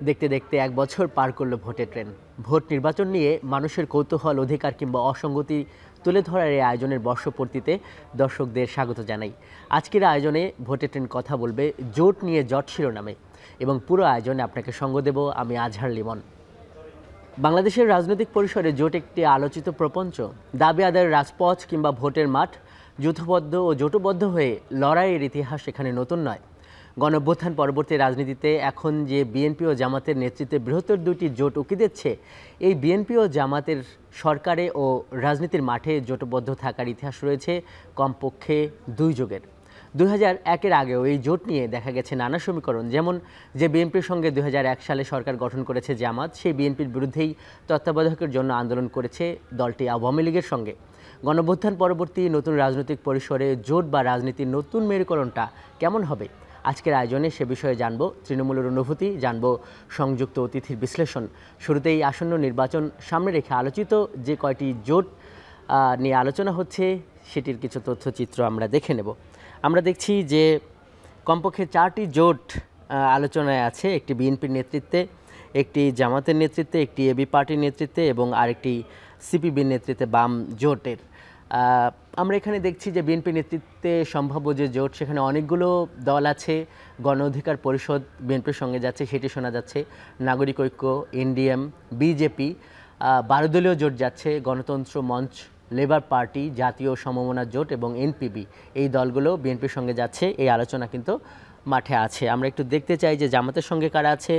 দেখতে দেখতে এক বছর পার করলো ভোটের ট্রেন। ভোট নির্বাচন নিয়ে মানুষের কৌতূহল, অধিকার কিংবা অসঙ্গতি তুলে ধরার এই আয়োজনের বর্ষপূর্তিতে দর্শকদের স্বাগত জানাই। আজকের আয়োজনে ভোটের ট্রেন কথা বলবে জোট নিয়ে জট শিরোনামে, এবং পুরো আয়োজনে আপনাকে সঙ্গ দেব আমি আজহার লিমন। বাংলাদেশের রাজনৈতিক পরিসরে জোট একটি আলোচিত প্রপঞ্চ। দাবি আদায়ের রাজপথ কিংবা ভোটের মাঠ, যৌথবদ্ধ ও জোটবদ্ধ হয়ে লড়াইয়ের ইতিহাস এখানে নতুন নয়। গণঅভ্যুত্থান পরবর্তী রাজনীতিতে এখন যে বিএনপি ও জামাতের নেতৃত্বে বৃহত্তর দুটি জোট উঁকি দিচ্ছে, এই বিএনপি ও জামাতের সরকারে ও রাজনীতির মাঠে জোটবদ্ধ থাকার ইতিহাস রয়েছে কমপক্ষে 2 যুগের। 2001-এর আগেও এই জোট নিয়ে দেখা গেছে নানা সমীকরণ। যেমন যে বিএনপির সঙ্গে 2001 সালে সরকার গঠন করেছে জামাত, সেই বিএনপির বিরুদ্ধেই তত্ত্বাবধায়কের জন্য আন্দোলন করেছে দলটি আওয়ামী লীগের সঙ্গে। গণঅভ্যুত্থান পরবর্তী নতুন রাজনৈতিক পরিসরে জোট বা রাজনীতির নতুন মেরুকরণটা কেমন হবে, আজকের আয়োজনে সে বিষয়ে জানব তৃণমূলের অনুভূতি, জানব সংযুক্ত অতিথির বিশ্লেষণ। শুরুতেই আসন্ন নির্বাচন সামনে রেখে আলোচিত যে কয়টি জোট নিয়ে আলোচনা হচ্ছে সেটির কিছু তথ্যচিত্র আমরা দেখে নেব। আমরা দেখছি যে কমপক্ষে 4টি জোট আলোচনায় আছে, একটি বিএনপির নেতৃত্বে, একটি জামাতের নেতৃত্বে, একটি এবি পার্টির নেতৃত্বে এবং আরেকটি সিপিবির নেতৃত্বে বাম জোটের। আমরা এখানে দেখছি যে বিএনপি নেতৃত্বে সম্ভাব্য যে জোট, সেখানে অনেকগুলো দল আছে। গণ অধিকার পরিষদ বিএনপির সঙ্গে যাচ্ছে, সেটি শোনা যাচ্ছে। নাগরিক ঐক্য, এনডিএম, বিজেপি, 12 দলীয় জোট যাচ্ছে। গণতন্ত্র মঞ্চ, লেবার পার্টি, জাতীয় সমমনা জোট এবং এনপিবি, এই দলগুলো বিএনপির সঙ্গে যাচ্ছে। এই আলোচনা কিন্তু মাঠে আছে। আমরা একটু দেখতে চাই যে জামাতের সঙ্গে কারা আছে।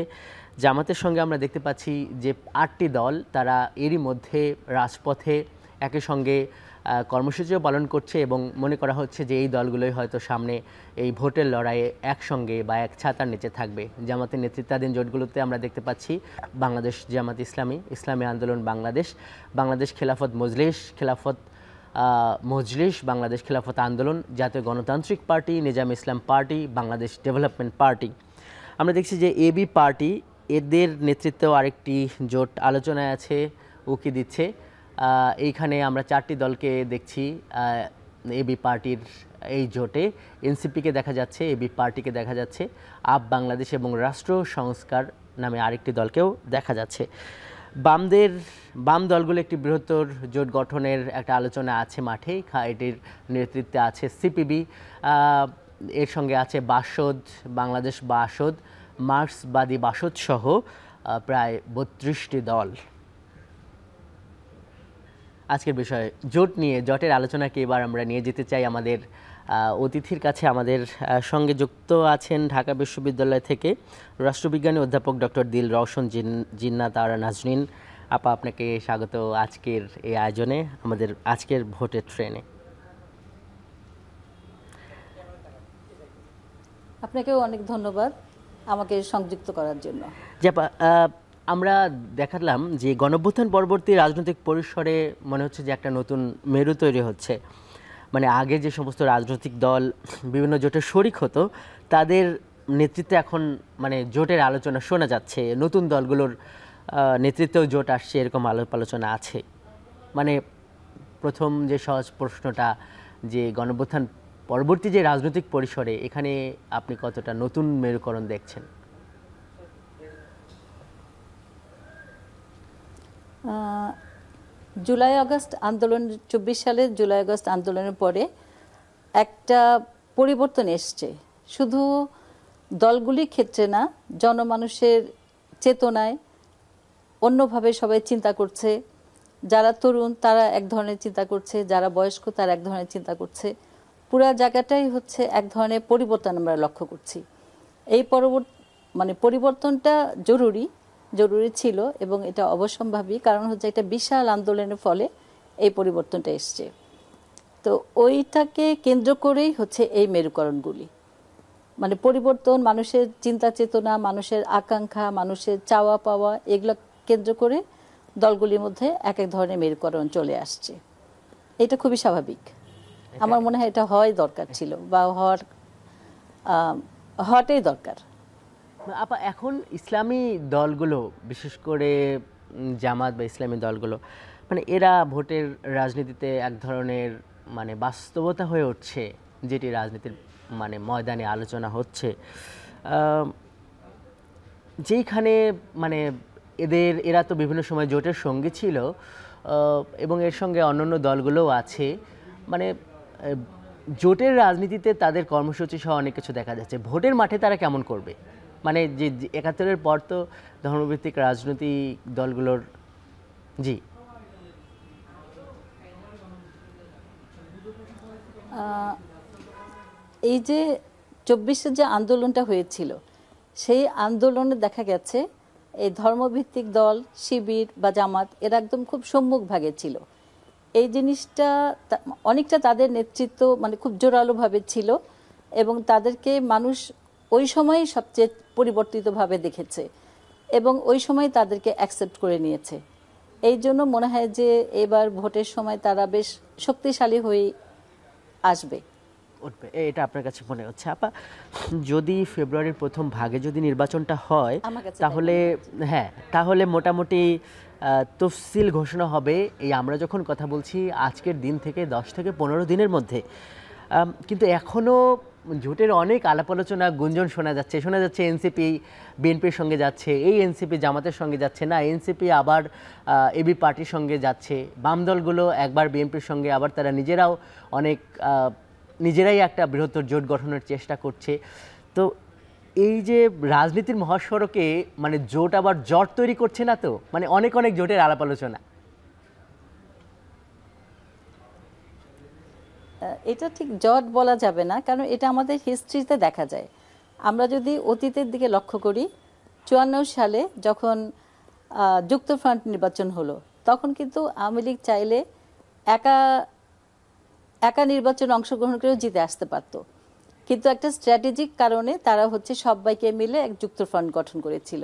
জামাতের সঙ্গে আমরা দেখতে পাচ্ছি যে 8টি দল, তারা এরই মধ্যে রাজপথে একই সঙ্গে কর্মসূচিও পালন করছে এবং মনে করা হচ্ছে যে এই দলগুলোই হয়তো সামনে এই ভোটের লড়াইয়ে একসঙ্গে বা এক ছাতার নিচে থাকবে। জামাতের নেতৃত্বাধীন জোটগুলোতে আমরা দেখতে পাচ্ছি বাংলাদেশ জামাত ইসলামী, ইসলামী আন্দোলন বাংলাদেশ, বাংলাদেশ খেলাফত মজলিস, বাংলাদেশ খেলাফত আন্দোলন, জাতীয় গণতান্ত্রিক পার্টি, নিজাম ইসলাম পার্টি, বাংলাদেশ ডেভেলপমেন্ট পার্টি। আমরা দেখছি যে এবি পার্টি, এদের নেতৃত্বেও আরেকটি জোট আলোচনায় আছে, উকি দিচ্ছে। এইখানে আমরা 4টি দলকে দেখছি এবি পার্টির এই জোটে। এনসিপিকে দেখা যাচ্ছে, এবি পার্টিকে দেখা যাচ্ছে, আপ বাংলাদেশ এবং রাষ্ট্র সংস্কার নামে আরেকটি দলকেও দেখা যাচ্ছে। বাম দলগুলো একটি বৃহত্তর জোট গঠনের একটা আলোচনা আছে মাঠে। এটির নেতৃত্বে আছে সিপিবি, এর সঙ্গে আছে বাসদ, বাংলাদেশ বাসদ, মার্ক্সবাদী বাসদ সহ প্রায় 32টি দল। আজকের বিষয়ে জোট নিয়ে, জোটের আলোচনাকে এবার আমরা নিয়ে যেতে চাই আমাদের অতিথির কাছে। আমাদের সঙ্গে যুক্ত আছেন ঢাকা বিশ্ববিদ্যালয় থেকে রাষ্ট্রবিজ্ঞানী অধ্যাপক ডক্টর দিল রওশন জিন্নাত আরা নাজনীন। আপা, আপনাকে স্বাগত আজকের এই আয়োজনে, আমাদের আজকের ভোটের ট্রেনে। আপনাকেও অনেক ধন্যবাদ আমাকে সংযুক্ত করার জন্য। আমরা দেখালাম যে গণঅভ্যুত্থান পরবর্তী রাজনৈতিক পরিসরে মনে হচ্ছে যে একটা নতুন মেরু তৈরি হচ্ছে। মানে আগে যে সমস্ত রাজনৈতিক দল বিভিন্ন জোটের শরিক হতো, তাদের নেতৃত্বে এখন মানে জোটের আলোচনা শোনা যাচ্ছে। নতুন দলগুলোর নেতৃত্বেও জোট আসছে, এরকম আলোচনা আছে। মানে প্রথম যে সহজ প্রশ্নটা, যে গণঅভ্যুত্থান পরবর্তী যে রাজনৈতিক পরিসরে, এখানে আপনি কতটা নতুন মেরুকরণ দেখছেন? জুলাই আগস্ট আন্দোলন, 24 সালের জুলাই আগস্ট আন্দোলনের পরে একটা পরিবর্তন এসছে, শুধু দলগুলির ক্ষেত্রে না, জনমানুষের চেতনায় অন্যভাবে সবাই চিন্তা করছে। যারা তরুণ তারা এক ধরনের চিন্তা করছে, যারা বয়স্ক তারা এক ধরনের চিন্তা করছে। পুরা জায়গাটাই হচ্ছে এক ধরনের পরিবর্তন আমরা লক্ষ্য করছি। এই পরিবর্তনটা জরুরি ছিল এবং এটা অবশ্যম্ভাবী, কারণ হচ্ছে একটা বিশাল আন্দোলনের ফলে এই পরিবর্তনটা এসছে। তো ওইটাকে কেন্দ্র করেই হচ্ছে এই মেরুকরণগুলি, মানে পরিবর্তন, মানুষের চিন্তা চেতনা, মানুষের আকাঙ্ক্ষা, মানুষের চাওয়া পাওয়া, এগুলো কেন্দ্র করে দলগুলির মধ্যে এক এক ধরনের মেরুকরণ চলে আসছে। এটা খুবই স্বাভাবিক। আমার মনে হয় এটা হওয়াই দরকার ছিল, বা হওয়াটাই দরকার। আপা, এখন ইসলামী দলগুলো, বিশেষ করে জামাত বা ইসলামী দলগুলো, মানে এরা ভোটের রাজনীতিতে এক ধরনের মানে বাস্তবতা হয়ে উঠছে, যেটি রাজনীতির মানে ময়দানে আলোচনা হচ্ছে। যেইখানে মানে এরা তো বিভিন্ন সময় জোটের সঙ্গী ছিল, এবং এর সঙ্গে অন্যান্য দলগুলোও আছে, মানে জোটের রাজনীতিতে তাদের কর্মসূচি সহ অনেক কিছু দেখা যাচ্ছে। ভোটের মাঠে তারা কেমন করবে? মানে যে ৭১-এর পর তো ধর্মভিত্তিক রাজনৈতিক দলগুলোর জি এই যে ২৪-এর যে আন্দোলনটা হয়েছিল, সেই আন্দোলনে দেখা গেছে এই ধর্মভিত্তিক দল শিবির বা জামাত এরা একদম খুব সম্মুখভাগে ছিল। এই জিনিসটা অনেকটা তাদের নেতৃত্ব মানে খুব জোরালোভাবে ছিল, এবং তাদেরকে মানুষ ওই সময় সবচেয়ে পরিবর্তিতভাবে দেখেছে এবং ওই সময় তাদেরকে অ্যাকসেপ্ট করে নিয়েছে। এই জন্য মনে হয় যে এবার ভোটের সময় তারা বেশ শক্তিশালী হয়ে আসবে, উঠবে, এটা আপনার কাছে মনে হচ্ছে আপা? যদি ফেব্রুয়ারির প্রথম ভাগে যদি নির্বাচনটা হয় তাহলে হ্যাঁ, তাহলে মোটামুটি তফসিল ঘোষণা হবে এই আমরা যখন কথা বলছি আজকের দিন থেকে 10 থেকে 15 দিনের মধ্যে। কিন্তু এখনও জোটের অনেক আলাপ আলোচনা গুঞ্জন শোনা যাচ্ছে এনসিপি বিএনপির সঙ্গে যাচ্ছে, এই এনসিপি জামাতের সঙ্গে যাচ্ছে না, এনসিপি আবার এবি পার্টির সঙ্গে যাচ্ছে, বাম দলগুলো একবার বিএনপির সঙ্গে, আবার তারা নিজেরাও নিজেরাই একটা বৃহত্তর জোট গঠনের চেষ্টা করছে। তো এই যে রাজনীতির মহাসড়কে মানে জোট আবার জট তৈরি করছে না তো, মানে অনেক অনেক জোটের আলাপ আলোচনা। এটা ঠিক জট বলা যাবে না, কারণ এটা আমাদের হিস্ট্রিতে দেখা যায়। আমরা যদি অতীতের দিকে লক্ষ্য করি, ৫৪ সালে যখন যুক্তফ্রন্ট নির্বাচন হলো, তখন কিন্তু আওয়ামী লীগ চাইলে একা একা নির্বাচনে অংশগ্রহণ করেও জিতে আসতে পারত, কিন্তু একটা স্ট্র্যাটেজিক কারণে তারা সবাইকে মিলে এক যুক্তফ্রন্ট গঠন করেছিল।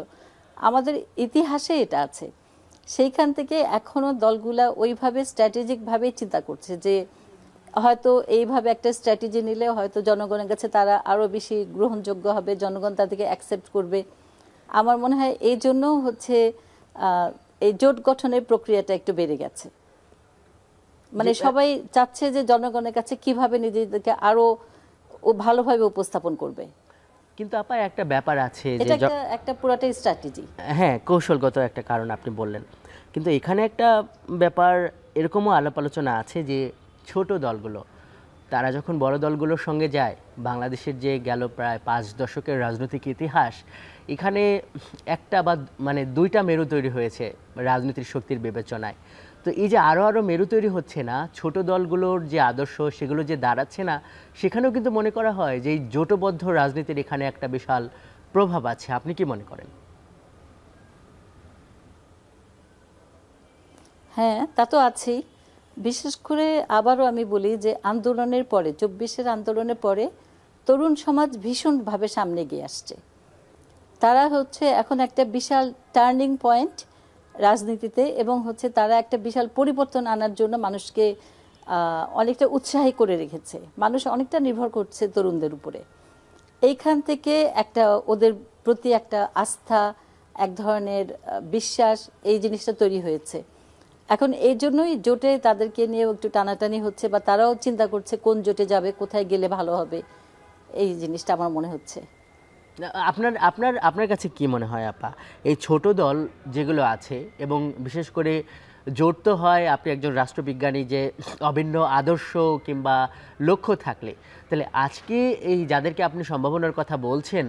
আমাদের ইতিহাসে এটা আছে। সেইখান থেকে এখনও দলগুলা ওইভাবে স্ট্র্যাটেজিকভাবে চিন্তা করছে যে হয়তো এইভাবে একটা স্ট্র্যাটেজি নিলে হয়তো জনগণের কাছে তারা আরও বেশি গ্রহণযোগ্য হবে, জনগণ তাদেরকে অ্যাকসেপ্ট করবে। আমার মনে হয় এই জন্য এই জোট গঠনের প্রক্রিয়াটা একটু বেড়ে গেছে। মানে সবাই চাচ্ছে যে জনগণের কাছে কিভাবে নিজেদেরকে আরো ভালোভাবে উপস্থাপন করবে। কিন্তু আপা একটা ব্যাপার আছে যে এটা একটা পুরাটাই স্ট্র্যাটেজি, হ্যাঁ, কৌশলগত একটা কারণ আপনি বললেন, কিন্তু এখানে একটা ব্যাপার এরকমও আলাপ আলোচনা আছে যে ছোট দলগুলো তারা যখন বড় দলগুলোর সঙ্গে যায়, বাংলাদেশের যে গেল প্রায় 5 দশকের রাজনৈতিক ইতিহাস, এখানে একটা বা মানে দুইটা মেরু তৈরি হয়েছে রাজনীতির শক্তির বিবেচনায়। তো এই যে আরও মেরু তৈরি হচ্ছে না, ছোট দলগুলোর যে আদর্শ সেগুলো যে দাঁড়াচ্ছে না, সেখানেও কিন্তু মনে করা হয় যে এই জোটবদ্ধ রাজনীতির এখানে একটা বিশাল প্রভাব আছে। আপনি কি মনে করেন? হ্যাঁ, তা তো আছেই। বিশেষ করে আবারও আমি বলি যে আন্দোলনের পরে, ২৪-এর আন্দোলনের পরে তরুণ সমাজ ভীষণভাবে সামনে গিয়ে আসছে। তারা এখন একটা বিশাল টার্নিং পয়েন্ট রাজনীতিতে, এবং তারা একটা বিশাল পরিবর্তন আনার জন্য মানুষকে অনেকটা উৎসাহী করে রেখেছে। মানুষ অনেকটা নির্ভর করছে তরুণদের উপরে। এইখান থেকে একটা ওদের প্রতি একটা আস্থা, এক ধরনের বিশ্বাস, এই জিনিসটা তৈরি হয়েছে। এখন এই জন্যই জোটে তাদেরকে নিয়ে একটু টানাটানি হচ্ছে, বা তারাও চিন্তা করছে কোন জোটে যাবে, কোথায় গেলে ভালো হবে। এই জিনিসটা আমার মনে হচ্ছে। আপনার আপনার আপনার কাছে কি মনে হয় আপা, এই ছোট দল যেগুলো আছে, এবং বিশেষ করে জোট তো হয় আপনি একজন রাষ্ট্রবিজ্ঞানী, যে অভিন্ন আদর্শ কিংবা লক্ষ্য থাকলে, তাহলে আজকে এই যাদেরকে আপনি সম্ভাবনার কথা বলছেন,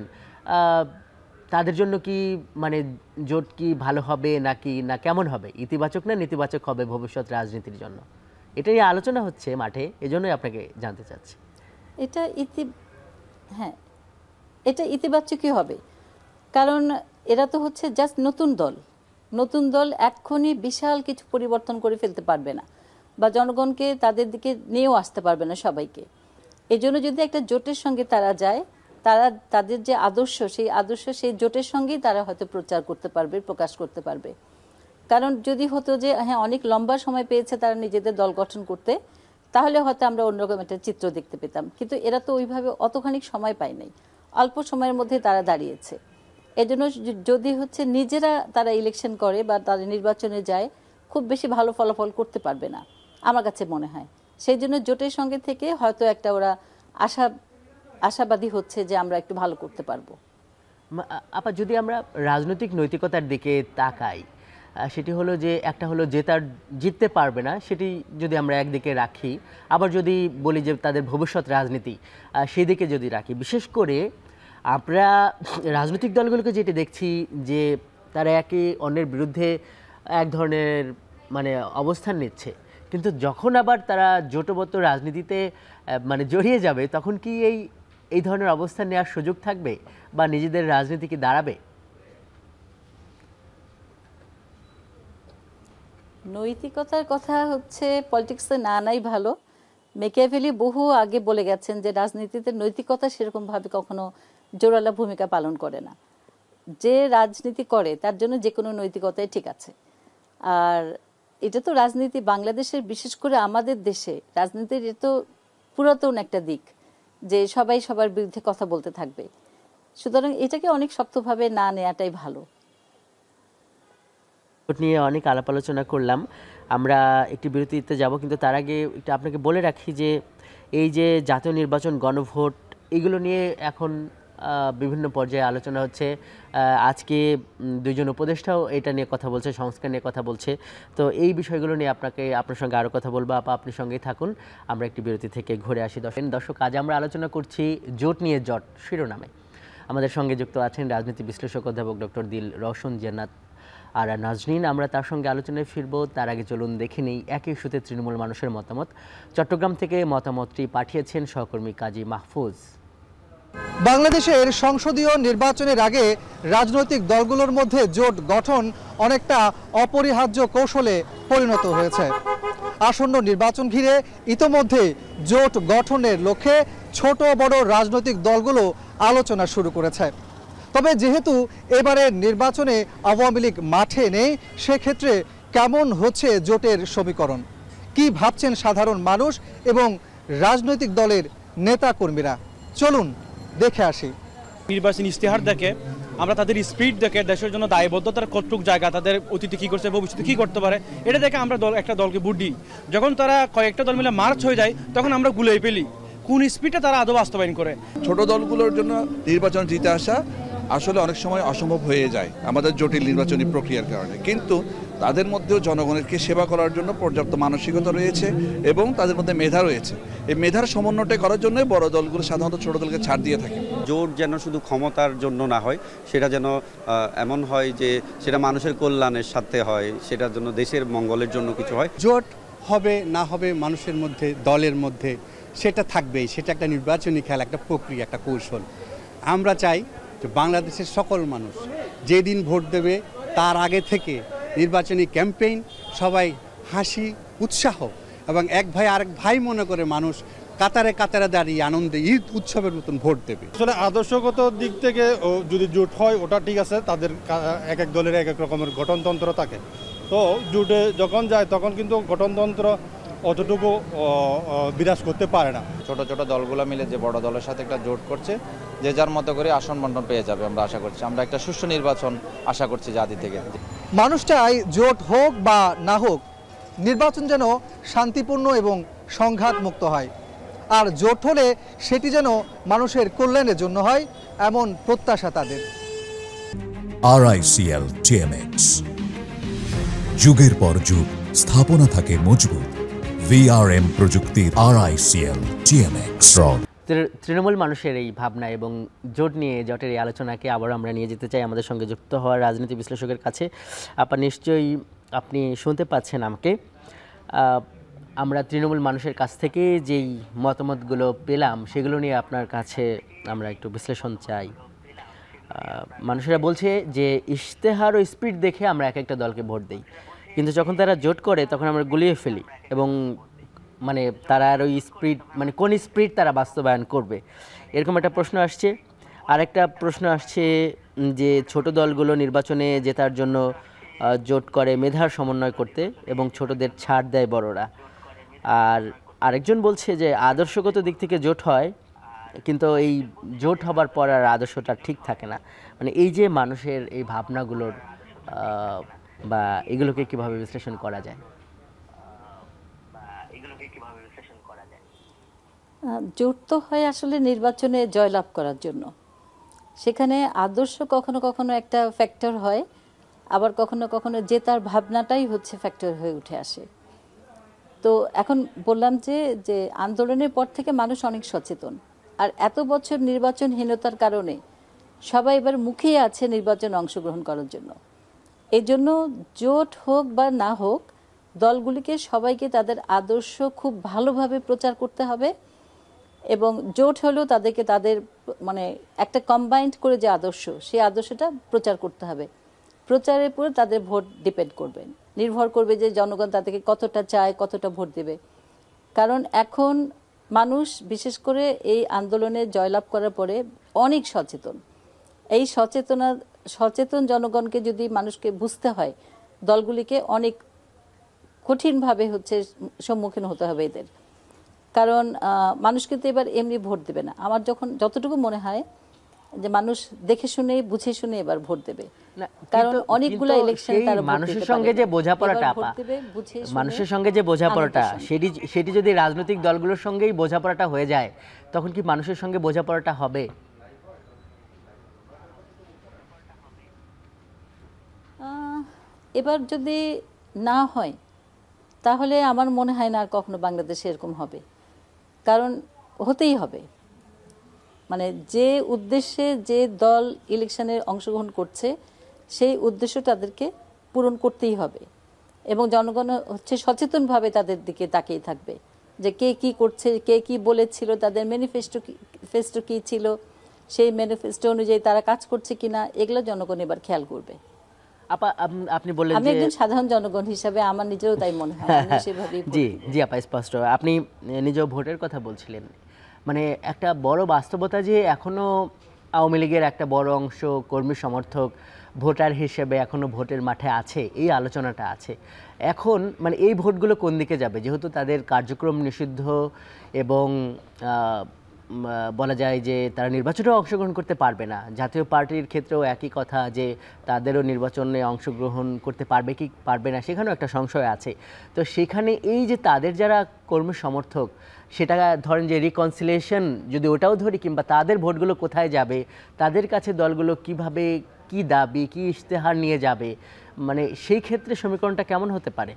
তাদের জন্য কি মানে জোট কি ভালো হবে নাকি না কেমন হবে, ইতিবাচক না নেতিবাচক হবে ভবিষ্যৎ রাজনীতির জন্য? এটাই আলোচনা হচ্ছে মাঠে, এজন্যই আপনাকে জানতে চাচ্ছি। হ্যাঁ, এটা ইতিবাচকই হবে, কারণ এরা তো জাস্ট নতুন দল এক্ষুনি বিশাল কিছু পরিবর্তন করে ফেলতে পারবে না, বা জনগণকে তাদের দিকে নিয়েও আসতে পারবে না সবাইকে। এই জন্য যদি একটা জোটের সঙ্গে তারা যায়, তাদের যে আদর্শ, সেই জোটের সঙ্গেই তারা হয়তো প্রচার করতে পারবে, প্রকাশ করতে পারবে। কারণ যদি হতো যে হ্যাঁ অনেক লম্বা সময় পেয়েছে তারা নিজেদের দল গঠন করতে, তাহলে হয়তো আমরা অন্যরকম একটা চিত্র দেখতে পেতাম। কিন্তু এরা তো ওইভাবে অতখানি সময় পায় নাই, অল্প সময়ের মধ্যে তারা দাঁড়িয়েছে। এজন্য যদি নিজেরা তারা ইলেকশন করে বা তারা নির্বাচনে যায়, খুব বেশি ভালো ফলাফল করতে পারবে না আমার কাছে মনে হয়। সেই জন্য জোটের সঙ্গে থেকে হয়তো একটা ওরা আশাবাদী হচ্ছে যে আমরা একটু ভালো করতে পারবো। আপা যদি আমরা রাজনৈতিক নৈতিকতার দিকে তাকাই, সেটি হলো যে একটা হলো জিততে পারবে না, সেটি যদি আমরা একদিকে রাখি, আবার যদি বলি যে তাদের ভবিষ্যৎ রাজনীতি সেই দিকে যদি রাখি, বিশেষ করে আমরা রাজনৈতিক দলগুলোকে যেটি দেখছি যে তারা একে অন্যের বিরুদ্ধে এক ধরনের মানে অবস্থান নিচ্ছে, কিন্তু যখন আবার তারা জোটবদ্ধ রাজনীতিতে মানে জড়িয়ে যাবে, তখন কি এই ধরনের অবস্থান নেওয়ার সুযোগ থাকবে বা নিজেদের রাজনীতি কি দাঁড়াবে? নৈতিকতার কথা হচ্ছে পলিটিক্সে না নাই ভালো। মেকিয়াভেলি বহু আগে বলে গেছেন যে রাজনীতিতে নৈতিকতা সেরকমভাবে কখনো জোরালো ভূমিকা পালন করে না। যে রাজনীতি করে তার জন্য যে কোনো নৈতিকতাই ঠিক আছে। আর এটা তো রাজনীতি বাংলাদেশের, বিশেষ করে আমাদের দেশে রাজনীতির এটা তো পুরাতন একটা দিক যে সবাই সবার বিরুদ্ধে কথা বলতে থাকবে। সুতরাং এটাকে অনেক শক্তভাবে না নেওয়াটাই ভালো। নিয়ে অনেক আলাপ আলোচনা করলাম, আমরা একটি বিরতিতে যাব, কিন্তু তার আগে একটু আপনাকে বলে রাখি যে এই যে জাতীয় নির্বাচন, গণভোট, এগুলো নিয়ে এখন বিভিন্ন পর্যায়ে আলোচনা হচ্ছে। আজকে দুইজন উপদেষ্টাও এটা নিয়ে কথা বলছে, সংস্কার নিয়ে কথা বলছে। তো এই বিষয়গুলো নিয়ে আপনার সঙ্গে আরও কথা বলবো। আপনি সঙ্গেই থাকুন, আমরা একটি বিরতি থেকে ঘুরে আসি। দর্শক, আজ আমরা আলোচনা করছি জোট নিয়ে জট শিরোনামে। আমাদের সঙ্গে যুক্ত আছেন রাজনীতি বিশ্লেষক অধ্যাপক ডক্টর দিল রওশন জান্নাত আর নাজনীন। আমরা তার সঙ্গে আলোচনায় ফিরবো, তার আগে চলুন দেখে নেই একই ইস্যুতে তৃণমূল মানুষের মতামত। চট্টগ্রাম থেকে মতামতটি পাঠিয়েছেন সহকর্মী কাজী মাহফুজ। বাংলাদেশের সংসদীয় নির্বাচনের আগে রাজনৈতিক দলগুলোর মধ্যে জোট গঠন অনেকটা অপরিহার্য কৌশলে পরিণত হয়েছে। আসন্ন নির্বাচন ঘিরে ইতোমধ্যে জোট গঠনের লক্ষ্যে ছোট বড় রাজনৈতিক দলগুলো আলোচনা শুরু করেছে। তবে যেহেতু এবারের নির্বাচনে আওয়ামী লীগ মাঠে নেই, সেক্ষেত্রে কেমন হচ্ছে জোটের সমীকরণ, কি ভাবছেন সাধারণ মানুষ এবং রাজনৈতিক দলের নেতাকর্মীরা, চলুন দেখে আসি। নির্বাচনী ইশতেহার দেখে আমরা তাদের স্পিড দেখে দেশের জন্য দায়বদ্ধতার কতটুক জায়গা, তাদের অতীতে কী করছে, ভবিষ্যতে কী করতে পারে, এটা দেখে আমরা একটা দলকে ভোট দিই। যখন তারা কয়েকটা দল মিলে মার্চ হয়ে যায়, তখন আমরা গুলিয়ে ফেলি কোন স্পিডে তারা আদৌ বাস্তবায়ন করে। ছোট দলগুলোর জন্য নির্বাচন জিতে আসা আসলে অনেক সময় অসম্ভব হয়ে যায় আমাদের জটিল নির্বাচনী প্রক্রিয়ার কারণে, কিন্তু তাদের মধ্যেও জনগণকে সেবা করার জন্য পর্যাপ্ত মানসিকতা রয়েছে এবং তাদের মধ্যে মেধা রয়েছে। এই মেধার সমন্বয়টা করার জন্য বড় দলগুলো সাধারণত ছোট দলকে ছাড় দিয়ে থাকে। জোট যেন শুধু ক্ষমতার জন্য না হয়, সেটা যেন এমন হয় যে সেটা মানুষের কল্যাণের সাথে হয়, সেটার জন্য দেশের মঙ্গলের জন্য কিছু হয়। জোট হবে না হবে মানুষের মধ্যে, দলের মধ্যে, সেটা থাকবেই। সেটা একটা নির্বাচনী খেলা, একটা প্রক্রিয়া, একটা কৌশল। আমরা চাই যে বাংলাদেশের সকল মানুষ যেদিন ভোট দেবে তার আগে থেকে নির্বাচনী ক্যাম্পেইন, সবাই হাসি উৎসাহ এবং এক ভাই আরেক ভাই মনে করে মানুষ কাতারে কাতারে দাঁড়িয়ে আনন্দে ঈদ উৎসবের মতন ভোট দেবে। আসলে আদর্শগত দিক থেকে যদি জোট হয় ওটা ঠিক আছে, তাদের এক এক দলের এক এক রকমের গঠনতন্ত্র থাকে, তো জোটে যখন যায় তখন কিন্তু গঠনতন্ত্র অতটুকু বিরাজ করতে পারে না। ছোট ছোট দলগুলো মিলে যে বড় দলের সাথে একটা জোট করছে, যে যার মতো করে আসন বন্টন পেয়ে যাবে। আমরা আশা করছি, আমরা একটা সুষ্ঠু নির্বাচন আশা করছি জাতি থেকে। মানুষ চাই জোট হোক বা না হোক, নির্বাচন যেন শান্তিপূর্ণ এবং সংঘাত মুক্ত হয়, আর জোট হলে সেটি যেন মানুষের কল্যাণের জন্য হয়, এমন প্রত্যাশা তাদের। RICL TMX, যুগের পর যুগ স্থাপনা থাকে মজবুত। VRM প্রযুক্তির RICL TMX। তৃণমূল মানুষের এই ভাবনা এবং জোটের এই আলোচনাকে আবার আমরা নিয়ে যেতে চাই আমাদের সঙ্গে যুক্ত হওয়ার রাজনীতি বিশ্লেষকের কাছে। নিশ্চয়ই আপনি শুনতে পাচ্ছেন আমাকে। আমরা তৃণমূল মানুষের কাছ থেকে যেই মতামতগুলো পেলাম, সেগুলো নিয়ে আপনার কাছে আমরা একটু বিশ্লেষণ চাই। মানুষেরা বলছে যে ইশতেহার ও স্পিড দেখে আমরা এক একটা দলকে ভোট দিই, কিন্তু যখন তারা জোট করে তখন আমরা গুলিয়ে ফেলি, এবং মানে তারা আর ওই স্পিড, মানে কোন স্পিড তারা বাস্তবায়ন করবে, এরকম একটা প্রশ্ন আসছে। আরেকটা প্রশ্ন আসছে যে ছোট দলগুলো নির্বাচনে জেতার জন্য জোট করে মেধার সমন্বয় করতে, এবং ছোটদের ছাড় দেয় বড়রা। আর আরেকজন বলছে যে আদর্শগত দিক থেকে জোট হয়, কিন্তু এই জোট হবার পর আর আদর্শটা ঠিক থাকে না। মানে এই যে মানুষের এই ভাবনাগুলোর বা এগুলোকে কিভাবে বিশ্লেষণ করা যায়? জোট তো হয় আসলে নির্বাচনে জয়লাভ করার জন্য, সেখানে আদর্শ কখনো কখনো একটা ফ্যাক্টর হয়, আবার কখনো কখনো যে তার ভাবনাটাই হচ্ছে ফ্যাক্টর হয়ে উঠে আসে। তো এখন বললাম যে আন্দোলনের পর থেকে মানুষ অনেক সচেতন, আর এত বছর নির্বাচনহীনতার কারণে সবাই এবার মুখিয়ে আছে নির্বাচনে অংশগ্রহণ করার জন্য। এই জন্য জোট হোক বা না হোক, দলগুলিকে সবাইকে তাদের আদর্শ খুব ভালোভাবে প্রচার করতে হবে, এবং জোট হলেও তাদেরকে তাদের মানে একটা কম্বাইন্ড করে যে আদর্শ, সেই আদর্শটা প্রচার করতে হবে। প্রচারের উপর তাদের ভোট ডিপেন্ড করবে, নির্ভর করবে যে জনগণ তাদেরকে কতটা চায়, কতটা ভোট দেবে। কারণ এখন মানুষ বিশেষ করে এই আন্দোলনে জয়লাভ করার পরে অনেক সচেতন। এই সচেতন জনগণকে যদি মানুষকে বুঝতে হয়, দলগুলিকে অনেক কঠিনভাবে হচ্ছে সম্মুখীন হতে হবে এদের। কারণ মানুষ কিন্তু এবার এমনি ভোট দেবে না। আমার যতটুকু মনে হয় যে মানুষ দেখে শুনে বুঝে শুনে এবার ভোট দেবে, কারণ অনেকগুলো ইলেকশন তারা মানুষের সঙ্গে যে বোঝাপড়াটা, মানুষের সঙ্গে যে বোঝাপড়াটা, সেটি যদি রাজনৈতিক দলগুলোর সঙ্গেই বোঝাপড়াটা হয়ে যায়, তখন কি মানুষের সঙ্গে বোঝাপড়াটা হবে? এবার যদি না হয় তাহলে আমার মনে হয় না আর কখনো বাংলাদেশে এরকম হবে। কারণ হতেই হবে, মানে যে উদ্দেশ্যে যে দল ইলেকশনে অংশগ্রহণ করছে সেই উদ্দেশ্য তাদেরকে পূরণ করতেই হবে, এবং জনগণ হচ্ছে সচেতনভাবে তাদের দিকে তাকিয়ে থাকবে যে কে কি করছে, কে কি বলেছিল, তাদের ম্যানিফেস্টো কি ছিল, সেই ম্যানিফেস্টো অনুযায়ী তারা কাজ করছে কিনা, এগুলো জনগণ এবার খেয়াল করবে। আপনি বললেন আমি একজন সাধারণ জনগণ হিসাবে আমার নিজেরও তাই মনে হয়। জি জি আপা, স্পষ্ট। আপনি নিজেও ভোটের কথা বলছিলেন, মানে একটা বড় বাস্তবতা যে এখনো আওয়ামী লীগের একটা বড় অংশ কর্মী সমর্থক ভোটার হিসেবে এখনো ভোটের মাঠে আছে, এই আলোচনাটা আছে। এখন মানে এই ভোটগুলো কোন দিকে যাবে, যেহেতু তাদের কার্যক্রম নিষিদ্ধ এবং বলা যায় যে তারা নির্বাচনেও অংশগ্রহণ করতে পারবে না। জাতীয় পার্টির ক্ষেত্রেও একই কথা, যে তাদেরও নির্বাচনে অংশগ্রহণ করতে পারবে কি পারবে না, সেখানেও একটা সংশয় আছে। তো সেখানে এই যে তাদের যারা কর্মী সমর্থক, সেটা ধরেন যে রিকনসিলিয়েশন যদি ওটাও ধরি, কিংবা তাদের ভোটগুলো কোথায় যাবে, তাদের কাছে দলগুলো কিভাবে, কি দাবি, কি ইশতেহার নিয়ে যাবে, মানে সেই ক্ষেত্রে সমীকরণটা কেমন হতে পারে?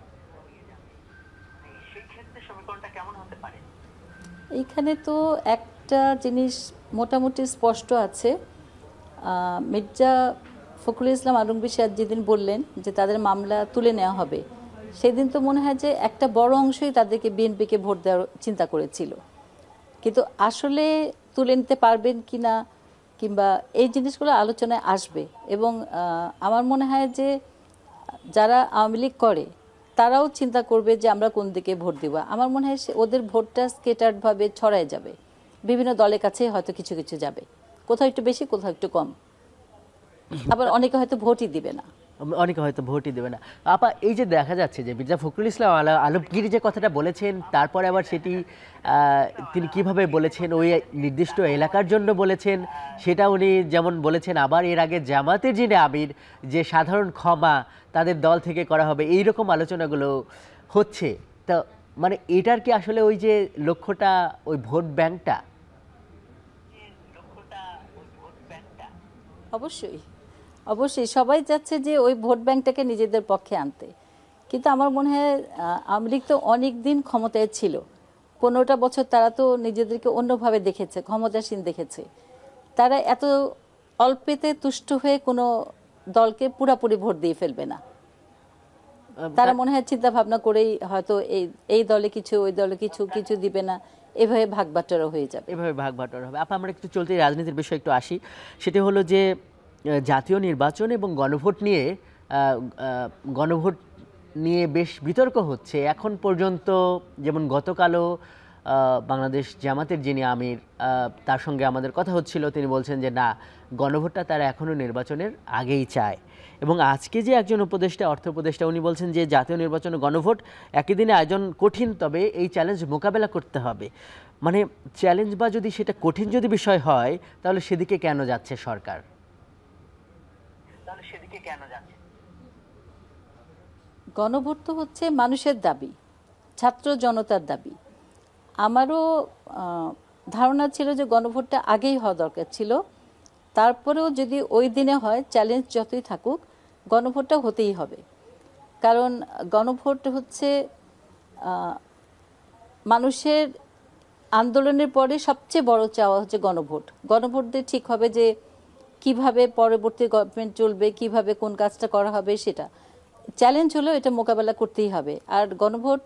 এইখানে তো একটা জিনিস মোটামুটি স্পষ্ট আছে। মির্জা ফখরুল ইসলাম আলমগীর সাহেব যেদিন বললেন যে তাদের মামলা তুলে নেওয়া হবে, সেদিন তো মনে হয় যে একটা বড় অংশই তাদেরকে বিএনপিকে ভোট দেওয়ার চিন্তা করেছিল। কিন্তু আসলে তুলে নিতে পারবেন কি না, কিংবা এই জিনিসগুলো আলোচনায় আসবে। এবং আমার মনে হয় যে যারা আওয়ামী লীগ করে তারাও চিন্তা করবে যে আমরা কোন দিকে ভোট দিব। আমার মনে হয় ওদের ভোটটা স্কেটার্ডভাবে ছড়ায় যাবে, বিভিন্ন দলের কাছে হয়তো কিছু কিছু যাবে, কোথাও একটু বেশি, কোথাও একটু কম, আবার অনেকে হয়তো ভোটই দিবে না। আপা, এই যে দেখা যাচ্ছে যে মির্জা ফখরুল ইসলাম আলমগীর যে কথাটা বলেছেন, তারপরে আবার সেটি তিনি কিভাবে বলেছেন, ওই নির্দিষ্ট এলাকার জন্য বলেছেন, সেটা উনি যেমন বলেছেন, আবার এর আগে জামাতের যিনি আমির, যে সাধারণ ক্ষমা তাদের দল থেকে করা হবে, এইরকম আলোচনাগুলো হচ্ছে। তো মানে এটার কি আসলে ওই যে লক্ষ্যটা ওই ভোট ব্যাংকটা? অবশ্যই সবাই চাচ্ছে যে ওই ভোট ব্যাংকটাকে নিজেদের পক্ষে আনতে। কিন্তু আমার মনে হয় আওয়ামী লীগ তো অনেক দিন ক্ষমতায় ছিল, 15টা বছর তারা তো নিজেদেরকে অন্যভাবে দেখেছে, ক্ষমতাসীন দেখেছে। তারা এত অল্পেতে তুষ্ট হয়ে কোনো দলকে পুরাপুরি ভোট দিয়ে ফেলবে না। তারা মনে হয় চিন্তা ভাবনা করেই হয়তো এই দলে কিছু, ওই দলে কিছু, কিছু দিবে না, এভাবে ভাগ বাটোয়ারা হয়ে যাবে। হবে। আমরা একটু চলতি রাজনীতির বিষয়ে একটু আসি। সেটি হলো যে জাতীয় নির্বাচন এবং গণভোট নিয়ে বেশ বিতর্ক হচ্ছে এখন পর্যন্ত। যেমন গতকালও বাংলাদেশ জামাতের যিনি আমির, তার সঙ্গে আমাদের কথা হচ্ছিল, তিনি বলছেন যে না, গণভোটটা তারা এখনও নির্বাচনের আগেই চায়। এবং আজকে যে একজন অর্থ উপদেষ্টা, উনি বলছেন যে জাতীয় নির্বাচনে গণভোট একই দিনে আয়োজন কঠিন, তবে এই চ্যালেঞ্জ মোকাবেলা করতে হবে। মানে চ্যালেঞ্জ বা যদি সেটা কঠিন যদি বিষয় হয়, তাহলে সেদিকে কেন যাচ্ছে সরকার? গণভোট তো হচ্ছে মানুষের দাবি, ছাত্র জনতার দাবি। আমারও ধারণা ছিল যে গণভোটটা আগেই হওয়া দরকার ছিল, তারপরেও যদি ওই দিনে হয়, চ্যালেঞ্জ যতই থাকুক, গণভোটটা হতেই হবে। কারণ গণভোট হচ্ছে মানুষের আন্দোলনের পরে সবচেয়ে বড় চাওয়া হচ্ছে গণভোট। গণভোট দিয়ে ঠিক হবে যে কিভাবে পরবর্তী গভর্নমেন্ট চলবে, কিভাবে কোন কাজটা করা হবে, সেটা চ্যালেঞ্জ হলেও এটা মোকাবেলা করতেই হবে। আর গণভোট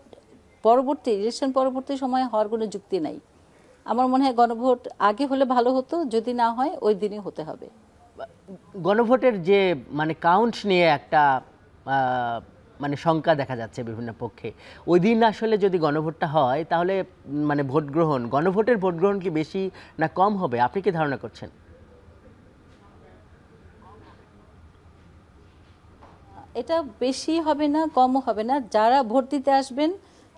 পরবর্তী ইলেকশন পরবর্তী সময় হওয়ার কোনো যুক্তি নাই। আমার মনে হয় গণভোট আগে হলে ভালো হতো, যদি না হয় ওই দিনই হতে হবে। গণভোটের যে মানে কাউন্ট নিয়ে একটা মানে শঙ্কা দেখা যাচ্ছে বিভিন্ন পক্ষে, ওই দিন আসলে যদি গণভোটটা হয় তাহলে মানে গণভোটের ভোট গ্রহণ কি বেশি না কম হবে, আপনি কি ধারণা করছেন? এটা বেশি হবে না, কমও হবে না। যারা ভোট দিতে আসবেন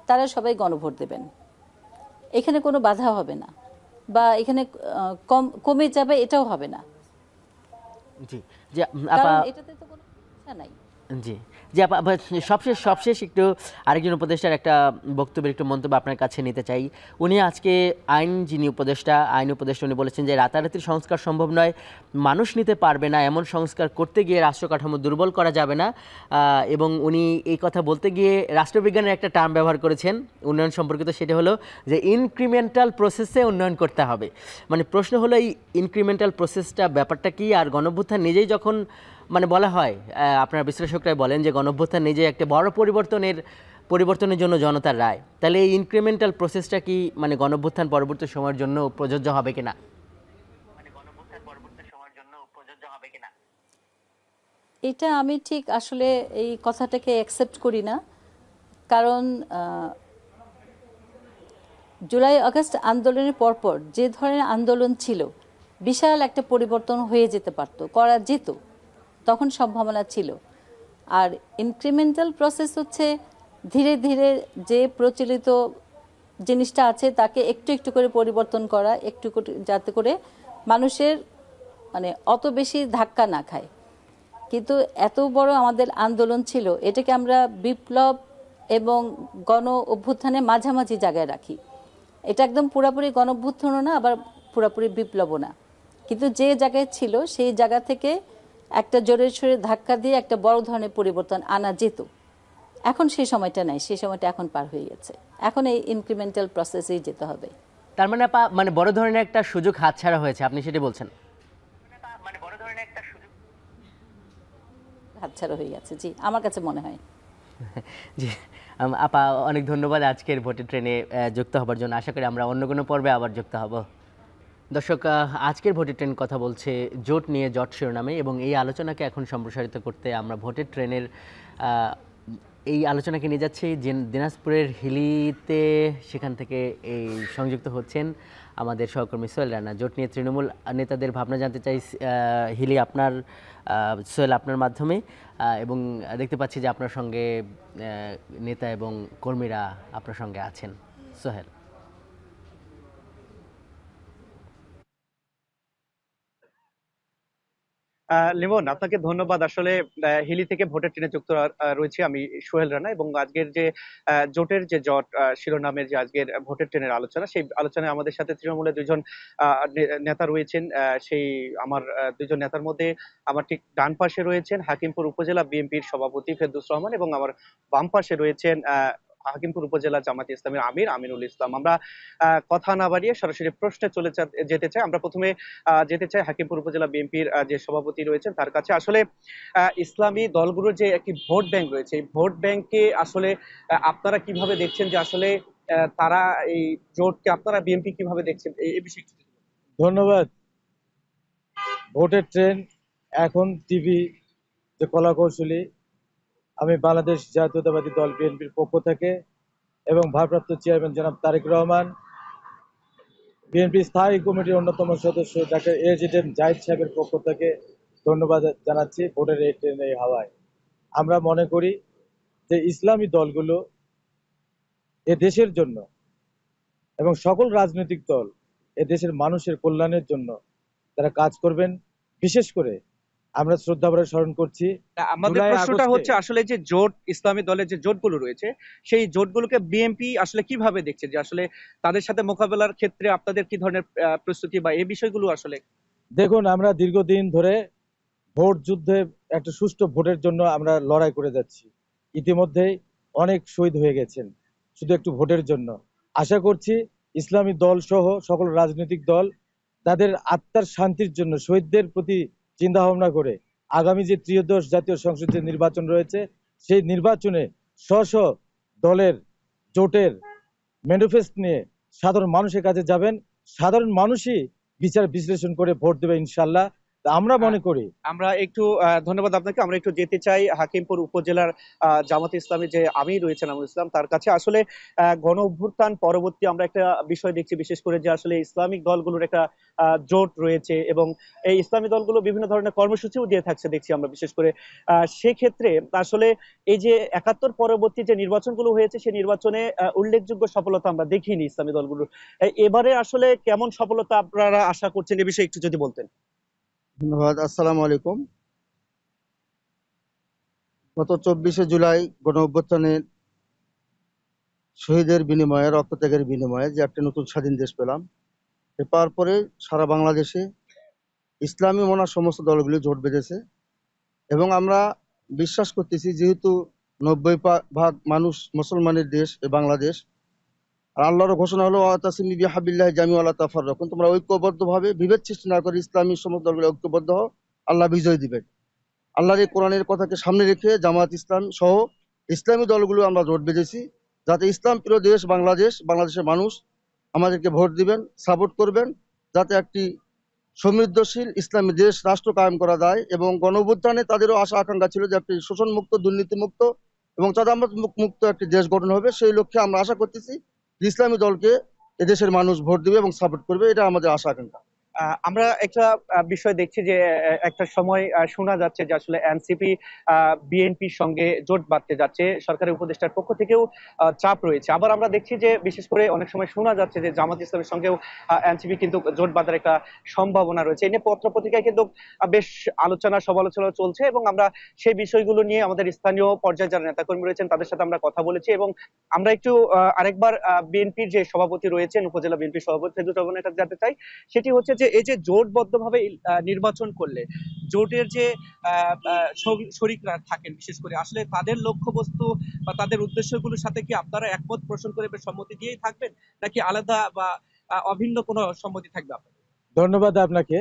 তারা সবাই গণভোট দেবেন, এখানে কোনো বাধা হবে না, বা এখানে কমে যাবে এটাও হবে না। জি, কারণ এটাতে তো কোনো সমস্যা নাই। জি জি আপা, সবশেষ একটু আরেকজন উপদেষ্টার একটা বক্তব্যের একটু মন্তব্য আপনার কাছে নিতে চাই। উনি আজকে আইন উপদেষ্টা উনি বলেছেন যে রাতারাতির সংস্কার সম্ভব নয়, মানুষ নিতে পারবে না এমন সংস্কার করতে গিয়ে রাষ্ট্র কাঠামো দুর্বল করা যাবে না। এবং উনি এই কথা বলতে গিয়ে রাষ্ট্রবিজ্ঞানের একটা টার্ম ব্যবহার করেছেন উন্নয়ন সম্পর্কিত, সেটা হলো যে ইনক্রিমেন্টাল প্রসেসে উন্নয়ন করতে হবে। মানে প্রশ্ন হলো এই ইনক্রিমেন্টাল প্রসেসটা ব্যাপারটা কি? আর গণঅভ্যুত্থান নিজেই যখন মানে বলা হয়, আপনারা বিশ্লেষকরাই বলেন যে গণঅভ্যুত্থান নিজে একটা বড় পরিবর্তনের জন্য জনতার রায়, তাহলে এই ইনক্রিমেন্টাল প্রসেসটা কি মানে গণঅভ্যুত্থান পরবর্তী সময়ের জন্য প্রযোজ্য হবে কিনা? এটা আমি ঠিক আসলে এই কথাটাকে অ্যাকসেপ্ট করি না। কারণ জুলাই আগস্ট আন্দোলনের পরপর যে ধরনের আন্দোলন ছিল, বিশাল একটা পরিবর্তন হয়ে যেতে পারত, করা যেত, তখন সম্ভাবনা ছিল। আর ইনক্রিমেন্টাল প্রসেস হচ্ছে ধীরে ধীরে যে প্রচলিত জিনিসটা আছে তাকে একটু একটু করে পরিবর্তন করা, যাতে করে মানুষের মানে অত বেশি ধাক্কা না খায়। কিন্তু এত বড় আমাদের আন্দোলন ছিল, এটাকে আমরা বিপ্লব এবং গণ অভ্যুত্থানের মাঝামাঝি জায়গায় রাখি। এটা একদম পুরাপুরি গণ অভ্যুত্থানও না, আবার পুরাপুরি বিপ্লবও না, কিন্তু যে জায়গায় ছিল সেই জায়গা থেকে একটা জোরে সোরে ধাক্কা দিয়ে একটা বড় ধরনের পরিবর্তন আনা যেত। এখন সেই সময়টা নাই, সেই সময়টা এখন পার হয়ে গেছে। এখন এই ইনক্রিমেন্টাল প্রসেসেই যেতে হবে। তার মানে মানে বড় ধরনের একটা সুযোগ হাতছাড়া হয়েছে, আপনি সেটা বলছেন? হাতছাড়া হয়ে গেছে, জি, আমার কাছে মনে হয়। জি আপা, অনেক ধন্যবাদ আজকের ভোটের ট্রেনে যুক্ত হবার জন্য। আশা করি আমরা অন্য কোনো পর্বে আবার যুক্ত হব। দর্শক, আজকের ভোটের ট্রেন কথা বলছে জোট নিয়ে, জট শিরোনামে, এবং এই আলোচনাকে এখন সম্প্রসারিত করতে আমরা ভোটের ট্রেনের এই আলোচনাকে নিয়ে যাচ্ছি দিনাজপুরের হিলিতে। সেখান থেকে এই সংযুক্ত হচ্ছেন আমাদের সহকর্মী সোহেল রানা। জোট নিয়ে তৃণমূল নেতাদের ভাবনা জানতে চাই হিলি, সোহেল আপনার মাধ্যমে। এবং দেখতে পাচ্ছি যে আপনার সঙ্গে নেতা এবং কর্মীরা আপনার সঙ্গে আছেন। সোহেল। লিমন, আপনাকে ধন্যবাদ। আসলে হিলি থেকে ভোটের ট্রেনে যুক্ত রয়েছে আমি, সোহেল রানা, এবং আজকের যে জোটের যে জট শিরোনামের যে আজকের ভোটের ট্রেনের আলোচনা, সেই আলোচনায় আমাদের সাথে তৃণমূলের দুজন নেতা রয়েছেন। সেই আমার দুজন নেতার মধ্যে আমার ঠিক ডান পাশে রয়েছেন হাকিমপুর উপজেলা বিএনপির সভাপতি ফেরদৌস রহমান, এবং আমার বাম পাশে রয়েছেন হাকিমপুর উপজেলা জামায়াতে ইসলামের আমিনুল ইসলাম। আমরা কথা না বাড়িয়ে সরাসরি প্রশ্নে যেতে চাই। আমরা প্রথমে যেতে চাই হাকিমপুর উপজেলা বিএনপির যে সভাপতি রয়েছেন তার কাছে। আসলে ইসলামী দলগুলোর যে একটি ভোট ব্যাংক রয়েছে, এই ভোট ব্যাংকে আসলে আপনারা কিভাবে দেখছেন, যে আসলে তারা এই জোটকে আপনারা বিএনপি কিভাবে দেখছেন, এই বিষয়ে? ধন্যবাদ। ভোটের ট্রেন এখন টিভি যে কলাকৌশলী, আমি বাংলাদেশ জাতীয়তাবাদী দল বিএনপির পক্ষ থেকে এবং ভারপ্রাপ্ত চেয়ারম্যান জনাব তারেক রহমান, বিএনপি স্থায়ী কমিটির অন্যতম সদস্য ডাক্তার এজিএম জাহিদ সাহেবের পক্ষ থেকে ধন্যবাদ জানাচ্ছি ভোটের এই ট্রেনের এই হাওয়ায়। আমরা মনে করি যে ইসলামী দলগুলো এ দেশের জন্য এবং সকল রাজনৈতিক দল এ দেশের মানুষের কল্যাণের জন্য তারা কাজ করবেন। বিশেষ করে আমরা শ্রদ্ধা ভরে স্মরণ করছি। আমাদের প্রশ্নটা হচ্ছে আসলে যে জোট, ইসলামী দলের যে জোটগুলো রয়েছে, সেই জোটগুলোকে বিএনপি আসলে কিভাবে দেখছে, যে আসলে তাদের সাথে মোকাবেলার ক্ষেত্রে আপনাদের কি ধরনের প্রস্তুতি বা এই বিষয়গুলো আসলে? দেখুন, আমরা দীর্ঘদিন ধরে ভোট যুদ্ধে একটা সুষ্ঠু ভোটের জন্য আমরা লড়াই করে যাচ্ছি। ইতিমধ্যেই অনেক শহীদ হয়ে গেছেন শুধু একটু ভোটের জন্য। আশা করছি ইসলামী দল সহ সকল রাজনৈতিক দল তাদের আত্মার শান্তির জন্য শহীদদের প্রতি চিন্তা ভাবনা করে আগামী যে ত্রয়োদশ জাতীয় সংসদ যে নির্বাচন রয়েছে সেই নির্বাচনে স্ব দলের জোটের ম্যানিফেস্টো নিয়ে সাধারণ মানুষের কাছে যাবেন। সাধারণ মানুষই বিচার বিশ্লেষণ করে ভোট দেবে ইনশাল্লাহ। আমরা মনে করি আমরা একটু ধন্যবাদ আপনাকে। আমরা একটু যেতে চাই হাকিমপুর উপজেলার জামাত ইসলামী যে আমির রয়েছেন আমরুল ইসলাম তার কাছে। আসলে গণ অভ্যুত্থান পরবর্তী আমরা একটা বিষয় দেখছি, বিশেষ করে যে আসলে ইসলামিক দলগুলোর একটা জোট রয়েছে এবং এই ইসলামী দলগুলো বিভিন্ন ধরনের কর্মসূচিও দিয়ে থাকছে দেখছি আমরা। বিশেষ করে সেক্ষেত্রে আসলে এই যে ৭১ পরবর্তী যে নির্বাচনগুলো হয়েছে সেই নির্বাচনে উল্লেখযোগ্য সফলতা আমরা দেখিনি ইসলামী দলগুলোর। এবারে আসলে কেমন সফলতা আপনারা আশা করছেন এ বিষয়ে একটু যদি বলতেন। ধন্যবাদ। আসসালামু আলাইকুম। গত ২৪শে জুলাই গণ অভ্যুত্থানের শহীদের বিনিময়ে, রক্তত্যাগের বিনিময়ে যে একটা নতুন স্বাধীন দেশ পেলাম, এ পাওয়ার পরে সারা বাংলাদেশে ইসলামী মনা সমস্ত দলগুলি জোট বেঁধেছে এবং আমরা বিশ্বাস করতেছি যেহেতু ৯০% মানুষ মুসলমানের দেশ এ বাংলাদেশ, আর আল্লাহর ঘোষণা হলো ওয়াতাসিমু বিহাবিল্লাহি জামিআন ওয়ালা তাফাররাকু, তোমরা ঐক্যবদ্ধভাবে বিভেদ সৃষ্টি না করে ইসলামী সমস্ত দলগুলো ঐক্যবদ্ধ হও, আল্লাহ বিজয় দিবেন। আল্লাহর এই কোরআনের কথাকে সামনে রেখে জামাত ইসলাম সহ ইসলামী দলগুলো আমরা জোট বেঁধেছি যাতে ইসলাম প্রিয় দেশ বাংলাদেশের মানুষ আমাদেরকে ভোট দিবেন, সাপোর্ট করবেন, যাতে একটি সমৃদ্ধশীল ইসলামী দেশ রাষ্ট্র কায়েম করা যায়। এবং গণ অভ্যুত্থানে তাদেরও আশা আকাঙ্ক্ষা ছিল যে একটি শোষণমুক্ত, দুর্নীতিমুক্ত এবং চাঁদাবাজ মুক্ত একটি দেশ গঠন হবে। সেই লক্ষ্যে আমরা আশা করতেছি ইসলামী দলকে এদেশের মানুষ ভোট দিবে এবং সাপোর্ট করবে, এটা আমাদের আশা আকাঙ্ক্ষা। আমরা একটা বিষয় দেখছি যে একটা সময় শোনা যাচ্ছে যে আসলে এনসিপি বিএনপির সঙ্গে জোট বাঁধতে যাচ্ছে, সরকারি উপদেষ্টার পক্ষ থেকেও চাপ রয়েছে। আবার আমরা দেখছি যে বিশেষ করে অনেক সময় শোনা যাচ্ছে যে জামাত ইসলামের সঙ্গেও এনসিপি কিন্তু জোট বাঁধার একটা সম্ভাবনা রয়েছে। এই নিয়ে পত্র পত্রিকায় কিন্তু বেশ আলোচনা সমালোচনা চলছে এবং আমরা সেই বিষয়গুলো নিয়ে আমাদের স্থানীয় পর্যায়ে যারা নেতাকর্মী রয়েছেন তাদের সাথে আমরা কথা বলেছি এবং আমরা একটু আরেকবার বিএনপির যে সভাপতি রয়েছেন, উপজেলা বিএনপির সভাপতি ফেদুর রহমানের কাছে জানতে চাই, সেটি হচ্ছে যে এই যে জোটবদ্ধভাবে নির্বাচন করলে জোটের যে শরিকরা থাকেন বিশেষ করে আসলে তাদের লক্ষ্যবস্তু বা তাদের উদ্দেশ্যগুলোর সাথে কি আপনারা একমত পোষণ করে সম্মতি দিয়েই থাকবেন নাকি আলাদা বা অভিন্ন কোনো সম্মতি থাকবে আপনাদের? ধন্যবাদ আপনাকে।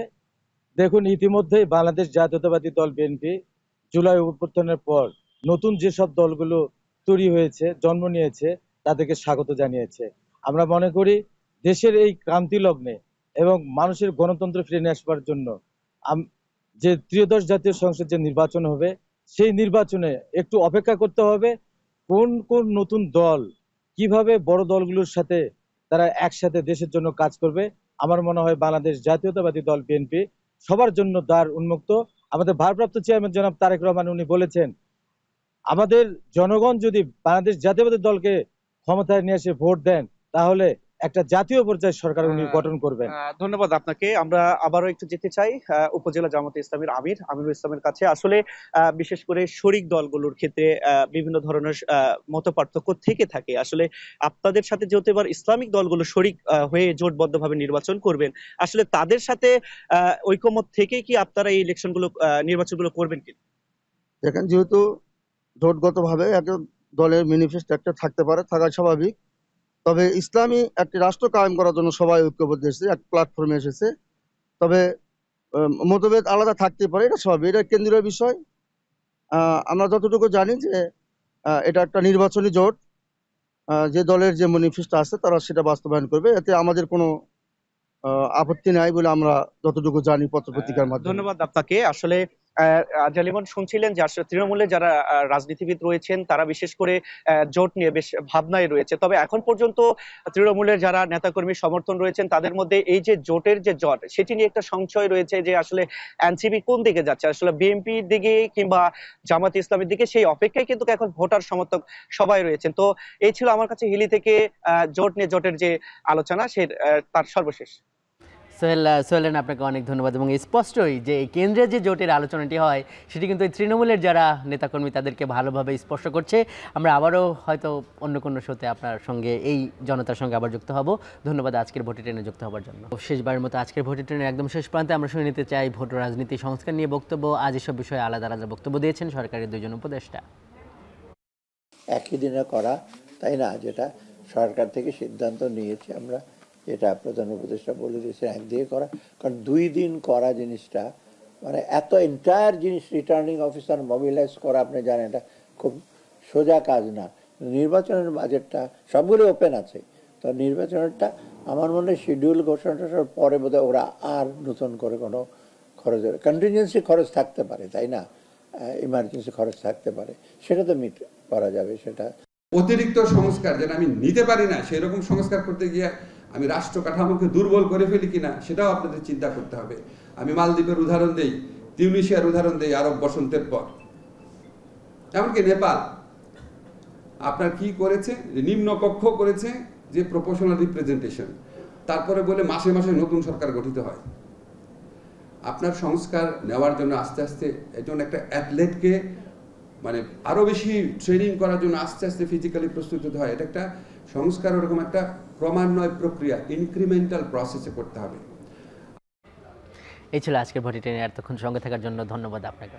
দেখুন, ইতিমধ্যেই বাংলাদেশ জাতীয়তাবাদী দল বিএনপি জুলাই অভ্যুত্থানের পর নতুন যেসব দলগুলো তৈরি হয়েছে, জন্ম নিয়েছে, তাদেরকে স্বাগত জানিয়েছে। আমরা মনে করি দেশের এই ক্রান্তি লগ্নে এবং মানুষের গণতন্ত্র ফিরে নিয়ে আসবার জন্য যে ত্রয়োদশ জাতীয় সংসদ যে নির্বাচন হবে সেই নির্বাচনে একটু অপেক্ষা করতে হবে কোন কোন নতুন দল কিভাবে বড় দলগুলোর সাথে তারা একসাথে দেশের জন্য কাজ করবে। আমার মনে হয় বাংলাদেশ জাতীয়তাবাদী দল বিএনপি সবার জন্য দ্বার উন্মুক্ত। আমাদের ভারপ্রাপ্ত চেয়ারম্যান জনাব তারেক রহমান উনি বলেছেন আমাদের জনগণ যদি বাংলাদেশ জাতীয়তাবাদী দলকে ক্ষমতায় নিয়ে এসে ভোট দেন তাহলে একটা জাতীয় পর্যায়ে সরকার উনি গঠন করবেন। ধন্যবাদ আপনাকে। আমরা আবারও একটু যেতে চাই উপজেলা জামাতে ইসলামের আমিরুল ইসলামের কাছে। আসলে বিশেষ করে শরিক দলগুলোর ক্ষেত্রে বিভিন্ন ধরনের মতপার্থক্য থেকে থাকে। আসলে আপনাদের সাথে যেহেতু এবার ইসলামিক দলগুলো শরিক হয়ে জোটবদ্ধভাবে নির্বাচন করবেন, আসলে তাদের সাথে ঐকমত থেকে কি আপনারা এই নির্বাচনগুলো করবেন কি? দেখেন, যেহেতু জোটগতভাবে একটা দলের ম্যানিফেস্টো একটা থাকতে পারে, থাকা স্বাভাবিক, তবে ইসলামী একটি রাষ্ট্র কায়েম করার জন্য সবাই ঐক্যবদ্ধ এসেছে, এক প্ল্যাটফর্মে এসেছে। তবে মতভেদ আলাদা থাকতে পারে, এটা স্বাভাবিক, এটা কেন্দ্রীয় বিষয়। আমরা যতটুকু জানি যে এটা একটা নির্বাচনী জোট, যে দলের যে ম্যানিফেস্টো আছে তারা সেটা বাস্তবায়ন করবে, এতে আমাদের কোনো আপত্তি নাই বলে আমরা যতটুকু জানি পত্রপত্রিকার মাধ্যমে। ধন্যবাদ আপনাকে। আসলে জালিমন শুনছিলেন যে আসলে তৃণমূলে যারা রাজনীতিবিদ রয়েছেন তারা বিশেষ করে জোট নিয়ে বেশ ভাবনায় রয়েছে। তবে এখন পর্যন্ত তৃণমূলের যারা নেতাকর্মী সমর্থন রয়েছেন তাদের মধ্যে এই যে জোটের যে জট সেটি নিয়ে একটা সংশয় রয়েছে যে আসলে এনসিপি কোন দিকে যাচ্ছে, আসলে বিএনপির দিকে কিংবা জামাত ইসলামের দিকে, সেই অপেক্ষায় কিন্তু এখন ভোটার সমর্থক সবাই রয়েছেন। তো এই ছিল আমার কাছে হিলি থেকে জোটের যে আলোচনা তার সর্বশেষ। সোহেল আপনাকে অনেক ধন্যবাদ। এবং স্পষ্টই যে কেন্দ্রে যে জোটের আলোচনাটি হয় সেটি কিন্তু তৃণমূলের যারা নেতাকর্মী তাদেরকে ভালোভাবে স্পষ্ট করছে। আমরা আবারও হয়তো অন্য কোনো শোতে আপনার সঙ্গে এই জনতার সঙ্গে আবার যুক্ত হব। ধন্যবাদ আজকের ভোটে ট্রেনে যুক্ত হওয়ার জন্য। শেষবারের মতো আজকের ভোটে ট্রেনের একদম শেষ প্রান্তে আমরা শুনে নিতে চাই ভোট রাজনীতি সংস্কার নিয়ে বক্তব্য। আজ এসব বিষয়ে আলাদা আলাদা বক্তব্য দিয়েছেন সরকারের দুজন উপদেষ্টা। একই দিনে করা, তাই না, যেটা সরকার থেকে সিদ্ধান্ত নিয়েছে আমরা, যেটা প্রধান উপদেষ্টা বলে দিয়েছেন একদিকে করা, কারণ 2 দিন করা জিনিসটা মানে এত এন্টায়ার জিনিস রিটার্নিং অফিসার মোবিলাইজ করা, আপনি জানেন এটা খুব সোজা কাজ না। নির্বাচনের বাজেটটা সবগুলো ওপেন আছে, তো নির্বাচনেরটা আমার মনে হয় শিডিউল ঘোষণাটার পরে বোধহয় ওরা আর নতুন করে কোনো খরচ, কন্টিনজেন্সি খরচ থাকতে পারে, তাই না, ইমার্জেন্সি খরচ থাকতে পারে, সেটা তো মিট করা যাবে। সেটা অতিরিক্ত সংস্কার যেটা আমি নিতে পারি না, সেই রকম সংস্কার করতে গিয়ে আমি রাষ্ট্র কাঠামোকে দুর্বল করে ফেলি কিনা সেটাও আপনাদের চিন্তা করতে হবে। আমি মালদ্বীপের উদাহরণ দেই, তিউনিশিয়ার উদাহরণ দেই, আরব বসন্তের পর, এমনকি নেপাল আপনার কি করেছে, নিম্ন কক্ষ করেছে যে প্রপোর্শনাল রিপ্রেজেন্টেশন, তারপরে বলে মাসে মাসে নতুন সরকার গঠিত হয়। আপনার সংস্কার নেওয়ার জন্য আস্তে আস্তে একজন একটা অ্যাথলেটকে মানে আরো বেশি ট্রেনিং করার জন্য আস্তে আস্তে ফিজিক্যালি প্রস্তুত হতে হয়। এটা একটা সংস্কার ওরকম একটা ক্রমান্বয় প্রক্রিয়া, ইনক্রিমেন্টাল প্রসেসে করতে হবে। এই ছিল আজকের ভোটে ট্রেনে এতক্ষণ সঙ্গে থাকার জন্য ধন্যবাদ আপনাকে।